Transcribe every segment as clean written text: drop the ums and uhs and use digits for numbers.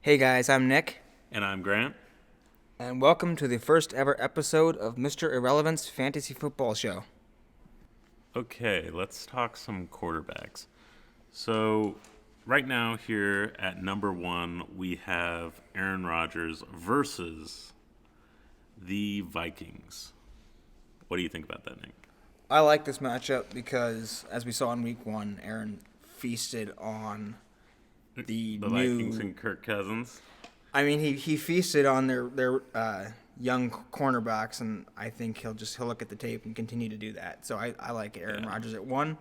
Hey guys, I'm Nick, And I'm Grant. and welcome to the first ever episode of Mr. Irrelevant's Fantasy Football Show. Okay, let's talk some quarterbacks. So, right now, here at number one, we have Aaron Rodgers versus the Vikings. What do you think about that, Nick? I like this matchup because, as we saw in Week 1, Aaron feasted on the The new. Vikings and Kirk Cousins. He feasted on their young cornerbacks, and I think he'll look at the tape and continue to do that. So I like Aaron Yeah. Rodgers at 1.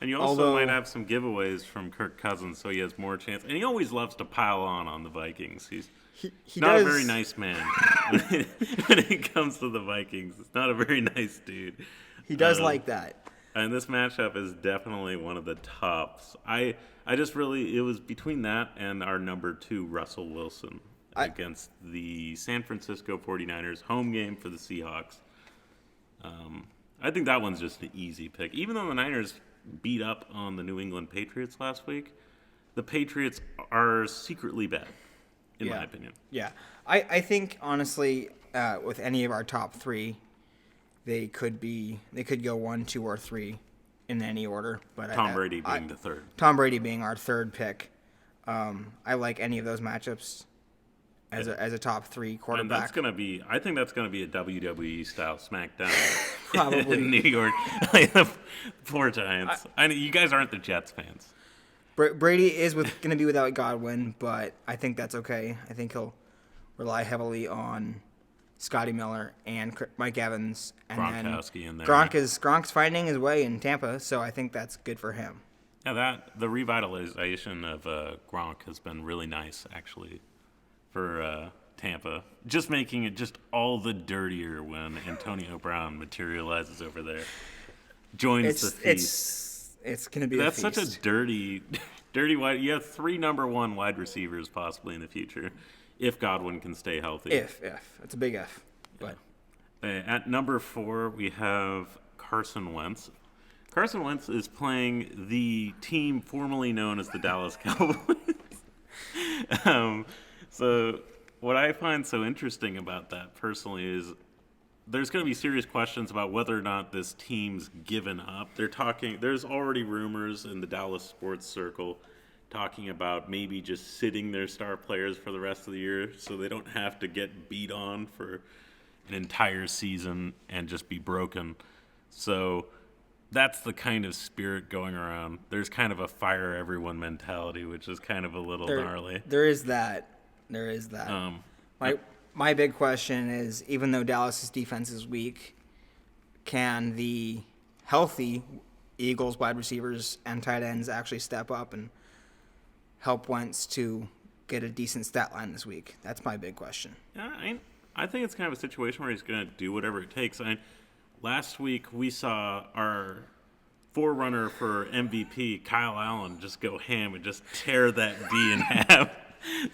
And you also Although- might have some giveaways from Kirk Cousins, so he has more chance. And he always loves to pile on the Vikings. He's He not does, a very nice man when it comes to the Vikings. It's not a very nice dude. He does Um, like that. And this matchup is definitely one of the tops. I just really, it was between that and our number 2, Russell Wilson, against the San Francisco 49ers, home game for the Seahawks. I think that one's just an easy pick. Even though the Niners beat up on the New England Patriots last week, the Patriots are secretly bad, in my opinion. Yeah. I think, honestly, with any of our top 3, they could go 1, 2, or 3 in any order. But Tom Brady being the third. Tom Brady being our third pick. I like any of those matchups as a top 3 quarterback. And that's going to be, I think that's going to be a WWE style SmackDown. Probably. In New York. Poor Giants. I know you guys aren't the Jets fans. Brady is going to be without Godwin, but I think that's okay. I think he'll rely heavily on Scotty Miller and Mike Evans, and Gronkowski in there. Gronk's finding his way in Tampa, so I think that's good for him. Yeah, the revitalization of Gronk has been really nice, actually, for Tampa. Just making it just all the dirtier when Antonio Brown materializes over there. Joins the feast. It's going to be That's a feast. such a dirty wide. You have 3 number 1 wide receivers possibly in the future, if Godwin can stay healthy. If it's a big if, but At number 4, we have Carson Wentz. Carson Wentz is playing the team formerly known as the Dallas Cowboys. So what I find so interesting about that personally is there's going to be serious questions about whether or not this team's given up. There's already rumors in the Dallas sports circle talking about maybe just sitting their star players for the rest of the year so they don't have to get beat on for an entire season and just be broken. So that's the kind of spirit going around. There's kind of a fire everyone mentality, which is kind of a little gnarly. There is that. My big question is, even though Dallas's defense is weak, can the healthy Eagles wide receivers and tight ends actually step up and help Wentz to get a decent stat line this week? That's my big question. Yeah, I think it's kind of a situation where he's going to do whatever it takes. Last week we saw our forerunner for MVP, Kyle Allen, just go ham and just tear that D in half.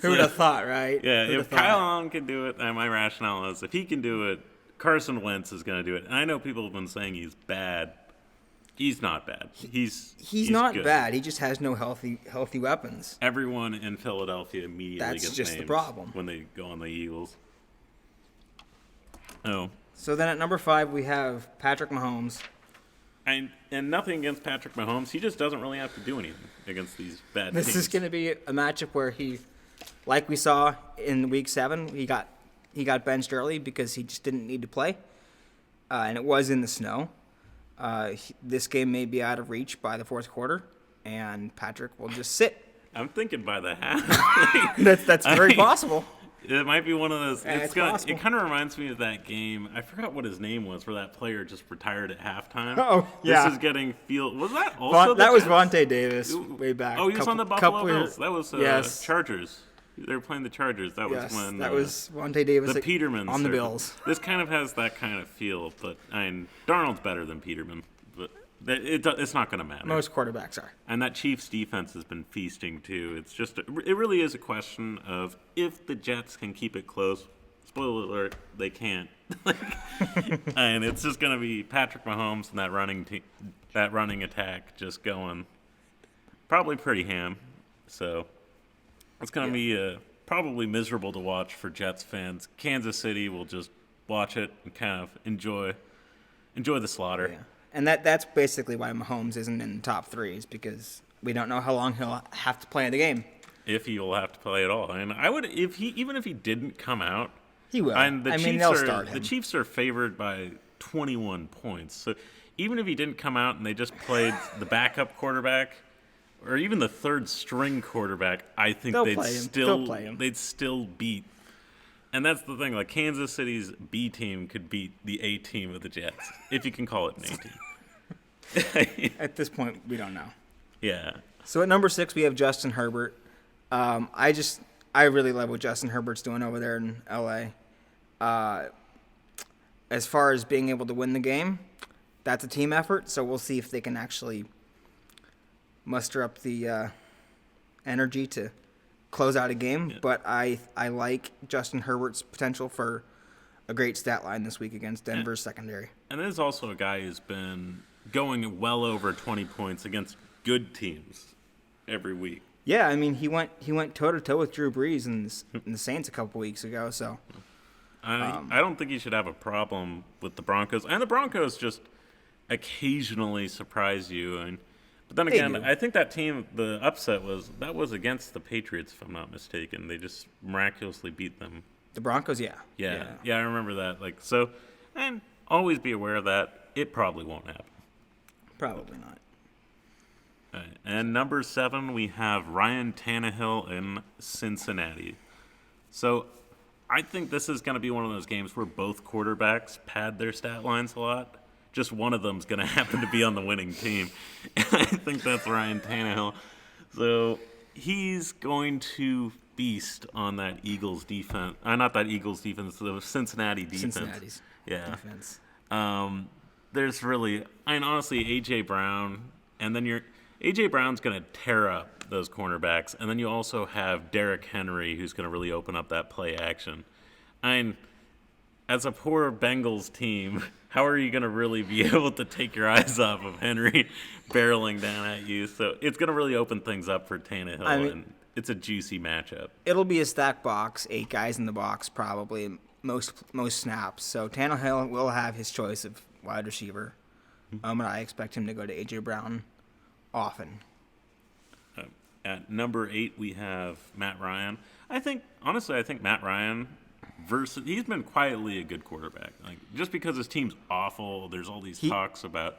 Who would have thought, right? Yeah, Who'd if Kyle Allen can do it, and my rationale is if he can do it, Carson Wentz is going to do it. And I know people have been saying he's bad. He's not bad. He's not good. bad. He just has no healthy weapons. Everyone in Philadelphia immediately That's gets just the names problem. when they go on the Eagles. Oh. So then at number 5 we have Patrick Mahomes. And nothing against Patrick Mahomes. He just doesn't really have to do anything against these bad teams. This is going to be a matchup where he, like we saw in Week 7, he got benched early because he just didn't need to play, and it was in the snow. This game may be out of reach by the fourth quarter, and Patrick will just sit. I'm thinking by the half. That's very possible. It might be one of those. It's possible. It kind of reminds me of that game. I forgot what his name was, where that player just retired at halftime. Oh, yeah. This is getting field. Was that also That was Jets? Vontae Davis way back. Oh, he was on the Buffalo Bills. That was yes. Chargers. They were playing the Chargers. That was when that was Vontae Davis the Peterman on the circle. Bills. This kind of has that kind of feel, but Darnold's better than Peterman, but it's not going to matter. Most quarterbacks are. And that Chiefs defense has been feasting too. It's just it really is a question of if the Jets can keep it close. Spoiler alert, they can't. And it's just going to be Patrick Mahomes and that running attack just going probably pretty ham. So it's going to be probably miserable to watch for Jets fans. Kansas City will just watch it and kind of enjoy the slaughter. Yeah. And that's basically why Mahomes isn't in the top 3 is because we don't know how long he'll have to play in the game. If he will have to play at all. And I would, even if he didn't come out, He will. and They'll start him. the Chiefs are favored by 21 points. So even if he didn't come out and they just played the backup quarterback or even the third string quarterback, I think They'll they'd play him. still They'll play him. they'd still beat. And that's the thing, like Kansas City's B team could beat the A team of the Jets, if you can call it an A team. At this point, we don't know. Yeah. So at number 6, we have Justin Herbert. I really love what Justin Herbert's doing over there in LA. As far as being able to win the game, that's a team effort. So we'll see if they can actually muster up the energy to close out a game. Yeah. But I like Justin Herbert's potential for a great stat line this week against Denver's secondary. And there's also a guy who's been going well over 20 points against good teams every week. Yeah, I mean he went toe to toe with Drew Brees in the Saints a couple weeks ago. So I don't think he should have a problem with the Broncos, and the Broncos just occasionally surprise you. But then They again, do. I think that team, the upset was against the Patriots, if I'm not mistaken. They just miraculously beat them. the Broncos, yeah, Yeah, I remember that. And always be aware of that. It probably won't happen. probably not. Right. And number 7, we have Ryan Tannehill in Cincinnati. So I think this is going to be one of those games where both quarterbacks pad their stat lines a lot. Just one of them's going to happen to be on the winning team. And I think that's Ryan Tannehill. So he's going to feast on that Eagles defense. Not that Eagles defense, the Cincinnati defense. Cincinnati's defense. There's really, honestly, A.J. Brown, and then A.J. Brown's going to tear up those cornerbacks, and then you also have Derrick Henry, who's going to really open up that play action. As a poor Bengals team, how are you going to really be able to take your eyes off of Henry barreling down at you? So it's going to really open things up for Tannehill, and it's a juicy matchup. It'll be a stack box, 8 guys in the box probably, most snaps. So Tannehill will have his choice of wide receiver. And I expect him to go to A.J. Brown often. At number 8, we have Matt Ryan. I think Matt Ryan he's been quietly a good quarterback. Just because his team's awful, there's all these talks about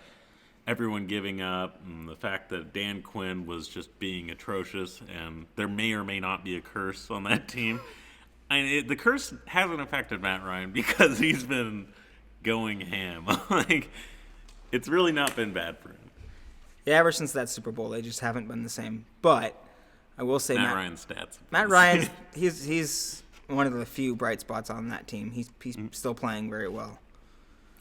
everyone giving up and the fact that Dan Quinn was just being atrocious, and there may or may not be a curse on that team. The curse hasn't affected Matt Ryan because he's been going ham. It's really not been bad for him. Yeah, ever since that Super Bowl, they just haven't been the same. But I will say Matt Ryan's stats. Matt Ryan, he's one of the few bright spots on that team. He's still playing very well.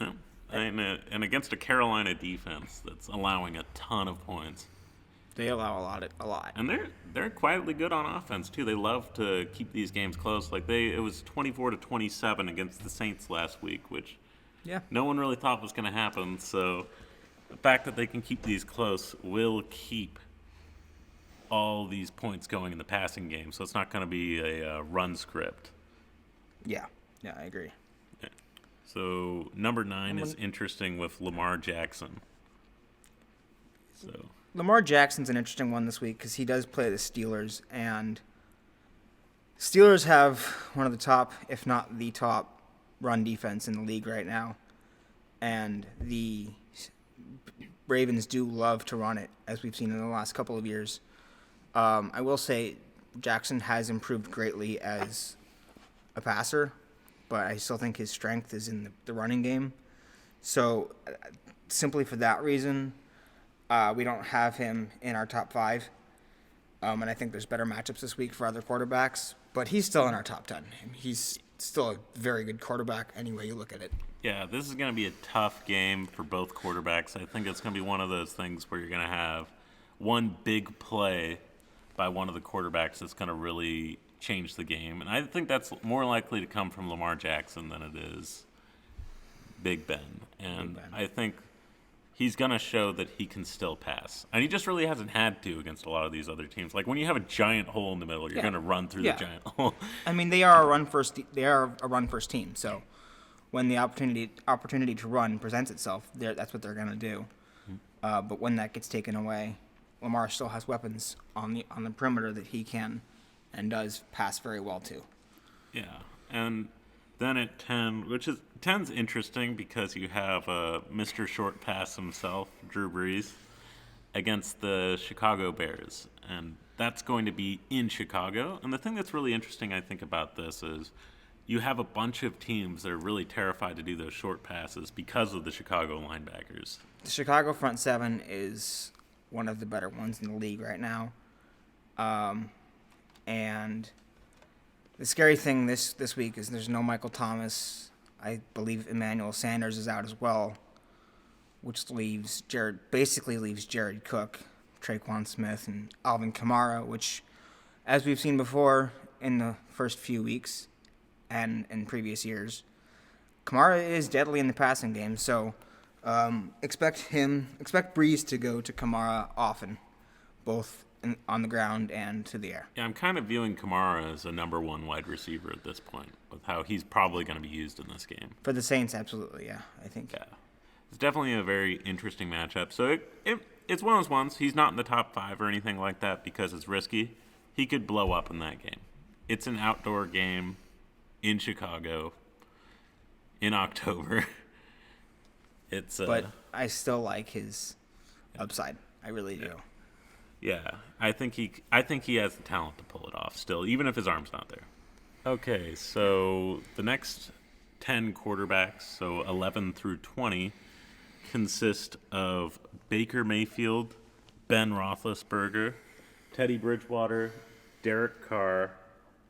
Yeah. And against a Carolina defense that's allowing a ton of points. They allow a lot. And they're quietly good on offense too. They love to keep these games close. It was 24-27 against the Saints last week, which no one really thought was going to happen. So the fact that they can keep these close will keep all these points going in the passing game. So it's not going to be a run script. Yeah, I agree. Yeah. So number 9 is interesting with Lamar Jackson. So Lamar Jackson's an interesting one this week because he does play the Steelers, and Steelers have one of the top, if not the top, run defense in the league right now. And the Ravens do love to run it, as we've seen in the last couple of years. I will say Jackson has improved greatly as a passer, but I still think his strength is in the running game. So simply for that reason, we don't have him in our top 5. And I think there's better matchups this week for other quarterbacks, but he's still in our top 10. He's still a very good quarterback any way you look at it. yeah, this is going to be a tough game for both quarterbacks. I think it's going to be one of those things where you're going to have one big play by one of the quarterbacks that's going to really change the game. And I think that's more likely to come from Lamar Jackson than it is Big Ben. And Big Ben. I think he's going to show that he can still pass. And he just really hasn't had to against a lot of these other teams. Like when you have a giant hole in the middle, you're going to run through the giant hole. I mean, they are a run first team. So when the opportunity to run presents itself, that's what they're going to do. But when that gets taken away, Lamar still has weapons on the perimeter that he can and does pass very well to. Yeah. And then at 10, 10's interesting because you have Mr. Short Pass himself, Drew Brees, against the Chicago Bears. And that's going to be in Chicago. And the thing that's really interesting, I think, about this is you have a bunch of teams that are really terrified to do those short passes because of the Chicago linebackers. The Chicago front seven is one of the better ones in the league right now. And the scary thing this week is there's no Michael Thomas. I believe Emmanuel Sanders is out as well, which leaves Jared Cook, Traquan Smith, and Alvin Kamara, which, as we've seen before in the first few weeks and in previous years, Kamara is deadly in the passing game. So expect Brees to go to Kamara often, both on the ground and to the air. Yeah, I'm kind of viewing Kamara as a number one wide receiver at this point, with how he's probably going to be used in this game. For the Saints, absolutely, yeah, I think. Yeah. It's definitely a very interesting matchup. So it's one of those ones. He's not in the top 5 or anything like that because it's risky. He could blow up in that game. It's an outdoor game in Chicago in October. But I still like his upside. I really do. Yeah, I think he has the talent to pull it off still, even if his arm's not there. Okay, so the next 10 quarterbacks, so 11 through 20, consist of Baker Mayfield, Ben Roethlisberger, Teddy Bridgewater, Derek Carr,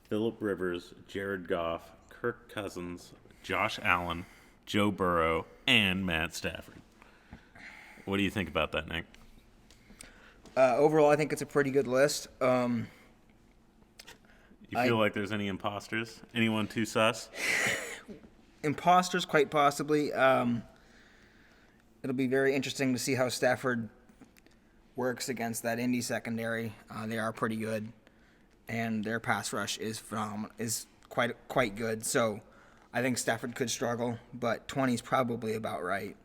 Phillip Rivers, Jared Goff, Kirk Cousins, Josh Allen, Joe Burrow, and Matt Stafford. What do you think about that, Nick? Overall, I think it's a pretty good list. You feel like there's any imposters? Anyone too sus? Imposters, quite possibly. It'll be very interesting to see how Stafford works against that Indy secondary. They are pretty good, and their pass rush is phenomenal. Is quite good. So I think Stafford could struggle, but 20 is probably about right.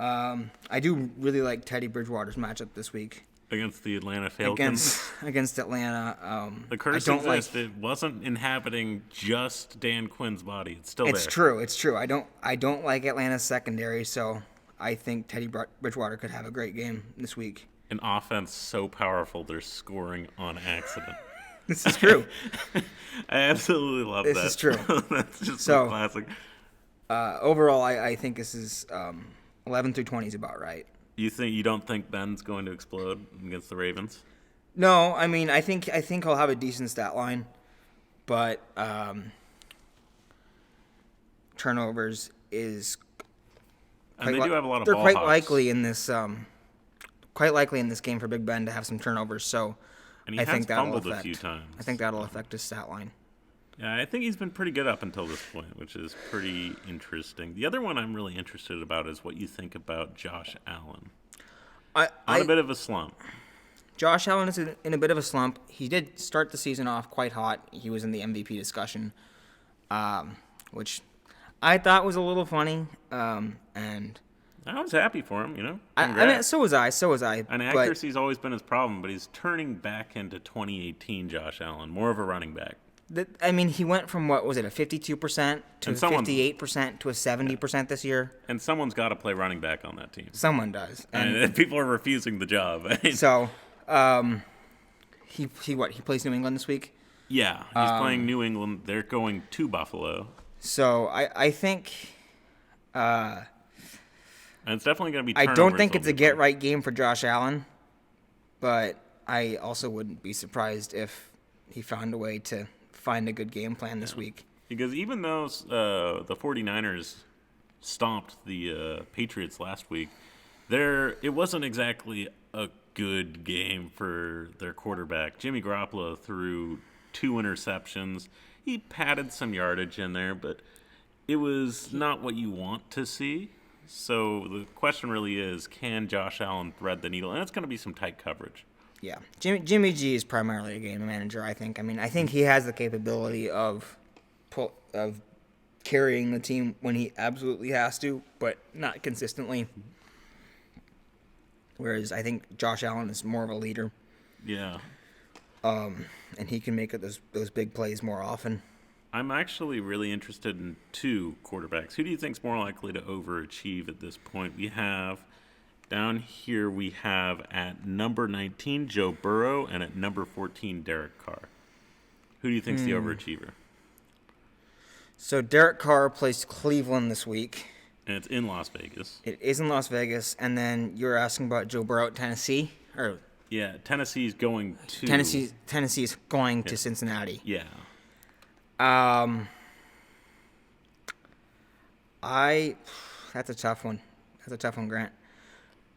I do really like Teddy Bridgewater's matchup this week. Against the Atlanta Falcons? Against Atlanta. The curse existed. Wasn't inhabiting just Dan Quinn's body. It's still there. It's true. I don't like Atlanta's secondary, so I think Teddy Bridgewater could have a great game this week. An offense so powerful they're scoring on accident. This is true. I absolutely love that. This is true. That's just so classic. Overall, I think this is 11 through 20 is about right. You don't think Ben's going to explode against the Ravens? No, I mean I think he'll have a decent stat line, but turnovers is. And they do have a lot of they're ball quite hogs. likely in this game for Big Ben to have some turnovers. So And he I has think that'll fumbled affect. a few times. I think that'll affect his stat line. Yeah, I think he's been pretty good up until this point, which is pretty interesting. The other one I'm really interested about is what you think about Josh Allen. On a bit of a slump. Josh Allen is in a bit of a slump. He did start the season off quite hot. He was in the MVP discussion, which I thought was a little funny. And I was happy for him, you know. I mean, so was I. And accuracy's always been his problem, but he's turning back into 2018 Josh Allen, more of a running back. He went from, what was it, a 52% to 58% to a 70% this year. And someone's got to play running back on that team. Someone does. And people are refusing the job. So, he plays New England this week? Yeah, he's playing New England. They're going to Buffalo. So, I think... and it's definitely going to be I don't think it's a get-right game for Josh Allen, but I also wouldn't be surprised if he found a way to find a good game plan this week. Because even though the 49ers stomped the Patriots last week, it wasn't exactly a good game for their quarterback. Jimmy Garoppolo threw 2 interceptions. He padded some yardage in there, but it was not what you want to see. So the question really is, can Josh Allen thread the needle? And it's going to be some tight coverage. Yeah, Jimmy G is primarily a game manager, I think. I mean, I think he has the capability of carrying the team when he absolutely has to, but not consistently. Whereas I think Josh Allen is more of a leader. Yeah. And he can make those big plays more often. I'm actually really interested in two quarterbacks. Who do you think is more likely to overachieve at this point? Down here we have at number 19, Joe Burrow, and at number 14, Derek Carr. Who do you think's the overachiever? So Derek Carr plays Cleveland this week. And it's in Las Vegas. It is in Las Vegas, and then you're asking about Joe Burrow at Tennessee, or Yeah, Tennessee's going to Tennessee is going to Cincinnati. Yeah. That's a tough one. Grant.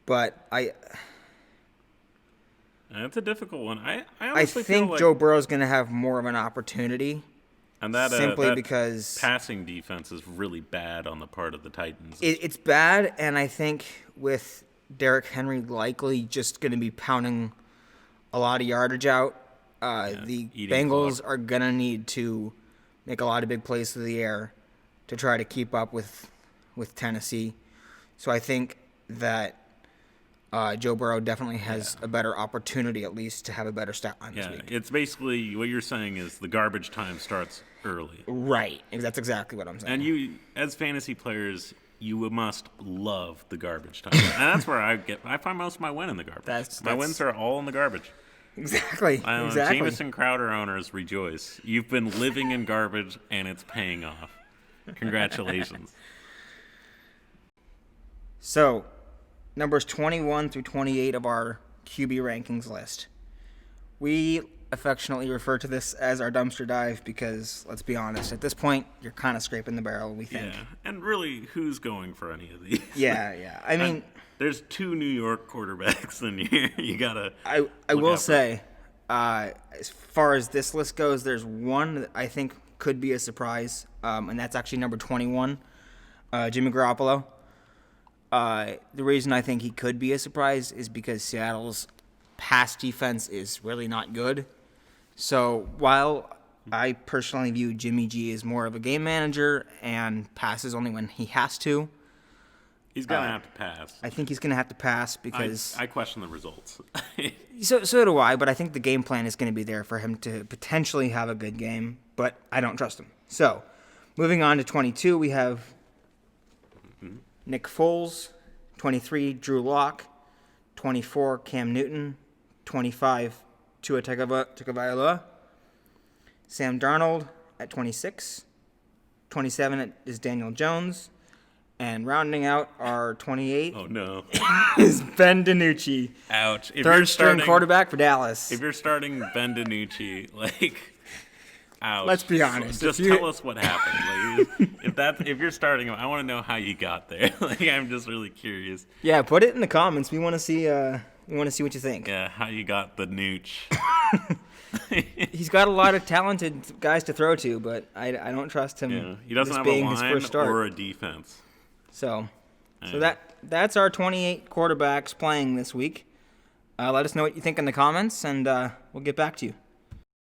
But That's a difficult one. I I honestly think feel like, Joe Burrow's going to have more of an opportunity, and that simply that because passing defense is really bad on the part of the Titans. it's bad, and I think with Derrick Henry likely just going to be pounding a lot of yardage out, the eating Bengals clock. are going to need to make a lot of big plays through the air to try to keep up with Tennessee. So I think that Joe Burrow definitely has a better opportunity, at least, to have a better stat line this Yeah, week. it's basically what you're saying is the garbage time starts early. Right. That's exactly what I'm saying. And you, as fantasy players, you must love the garbage time. And that's where I find most of my win in the garbage. My That's- wins are all in the garbage. Exactly. Exactly. Jamison Crowder owners rejoice. You've been living in garbage, and it's paying off. Congratulations. So, numbers 21 through 28 of our QB rankings list. We affectionately refer to this as our dumpster dive because, let's be honest, at this point, you're kind of scraping the barrel, we think. Yeah, and really, who's going for any of these? Yeah. I mean, there's two New York quarterbacks in here. You gotta. I look will out for. say, as far as this list goes, there's one that I think could be a surprise, and that's actually number 21, Jimmy Garoppolo. The reason I think he could be a surprise is because Seattle's pass defense is really not good. So while I personally view Jimmy G as more of a game manager and passes only when he has to, He's gonna have to pass. I think he's going to have to pass because I question the results. so do I, but I think the game plan is going to be there for him to potentially have a good game, but I don't trust him. So, moving on to 22, we have Nick Foles, 23, Drew Lock, 24, Cam Newton, 25, Tua Tagovailoa, Sam Darnold at 26, 27 is Daniel Jones, and rounding out our 28 Oh no! is Ben DiNucci, Ouch! If you're third string starting- quarterback for Dallas. If you're starting Ben DiNucci, ouch. Let's be honest, Just if you- tell us what happened. If you're starting him, I want to know how you got there. I'm just really curious. Yeah, put it in the comments. We want to see. We want to see what you think. Yeah, how you got the nooch. He's got a lot of talented guys to throw to, but I don't trust him. Yeah, he doesn't this have a being his line first start. or a defense. So Yeah. that's our 28 quarterbacks playing this week. Let us know what you think in the comments, and we'll get back to you.